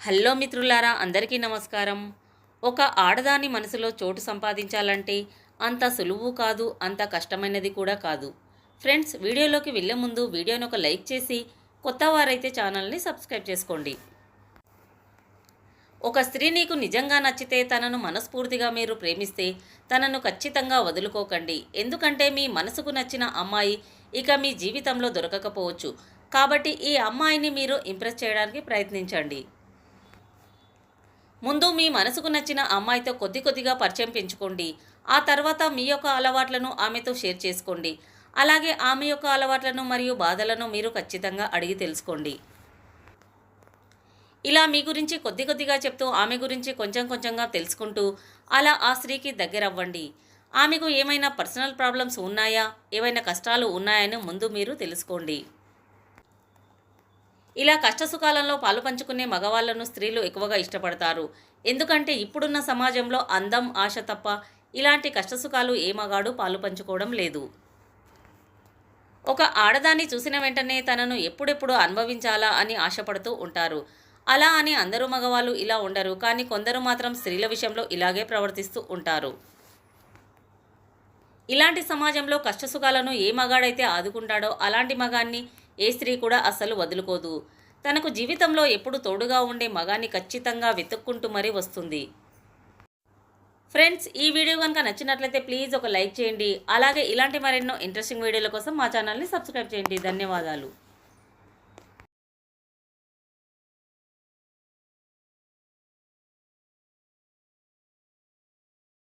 Hello మిత్రులారా, అందరికీ నమస్కారం. ఒక ఆడదాని మనసులో చోటు సంపాదించాలంటే అంత సులువు కాదు, అంత కష్టమైనది కూడా కాదు. ఫ్రెండ్స్, వీడియోలోకి వెళ్ళే ముందు వీడియోని ఒక లైక్ చేసి కొత్త వారైతే ఛానల్ని సబ్స్క్రైబ్ చేసుకోండి. ఒక స్త్రీ నీకు నిజంగా నచ్చితే, తనను మనస్ఫూర్తిగా మీరు ప్రేమిస్తే తనను ఖచ్చితంగా వదులుకోకండి. ఎందుకంటే మీ మనసుకు నచ్చిన అమ్మాయి ఇక మీ జీవితంలో దొరకకపోవచ్చు. కాబట్టి ఈ అమ్మాయిని మీరు ఇంప్రెస్ చేయడానికి ప్రయత్నించండి. ముందు మీ మనసుకు నచ్చిన అమ్మాయితో కొద్ది కొద్దిగా పరిచయం పెంచుకోండి. ఆ తర్వాత మీ యొక్క అలవాట్లను ఆమెతో షేర్ చేసుకోండి. అలాగే ఆమె యొక్క అలవాట్లను మరియు బాధలను మీరు ఖచ్చితంగా అడిగి తెలుసుకోండి. ఇలా మీ గురించి కొద్ది కొద్దిగా చెప్తూ ఆమె గురించి కొంచెం కొంచెంగా తెలుసుకుంటూ అలా ఆ స్త్రీకి దగ్గరవ్వండి. ఆమెకు ఏమైనా పర్సనల్ ప్రాబ్లమ్స్ ఉన్నాయా, ఏవైనా కష్టాలు ఉన్నాయని ముందు మీరు తెలుసుకోండి. ఇలా కష్టసుఖాలలో పాలు పంచుకునే మగవాళ్లను స్త్రీలు ఎక్కువగా ఇష్టపడతారు. ఎందుకంటే ఇప్పుడున్న సమాజంలో అందం, ఆశ తప్ప ఇలాంటి కష్టసుఖాలు ఏ మగాడు పాలు పంచుకోవడం లేదు. ఒక ఆడదాన్ని చూసిన వెంటనే తనను ఎప్పుడెప్పుడు అనుభవించాలా అని ఆశపడుతూ ఉంటారు. అలా అని అందరూ మగవాళ్ళు ఇలా ఉండరు. కానీ కొందరు మాత్రం స్త్రీల విషయంలో ఇలాగే ప్రవర్తిస్తూ ఉంటారు. ఇలాంటి సమాజంలో కష్టసుఖాలను ఏ మగాడైతే ఆదుకుంటాడో అలాంటి మగాన్ని ఏ స్త్రీ కూడా అస్సలు వదులుకోదు. తనకు జీవితంలో ఎప్పుడు తోడుగా ఉండే మగాన్ని ఖచ్చితంగా వెతుక్కుంటూ మరీ వస్తుంది. ఫ్రెండ్స్, ఈ వీడియో కనుక నచ్చినట్లయితే ప్లీజ్ ఒక లైక్ చేయండి. అలాగే ఇలాంటి మరెన్నో ఇంట్రెస్టింగ్ వీడియోల కోసం మా ఛానల్ని సబ్స్క్రైబ్ చేయండి. ధన్యవాదాలు.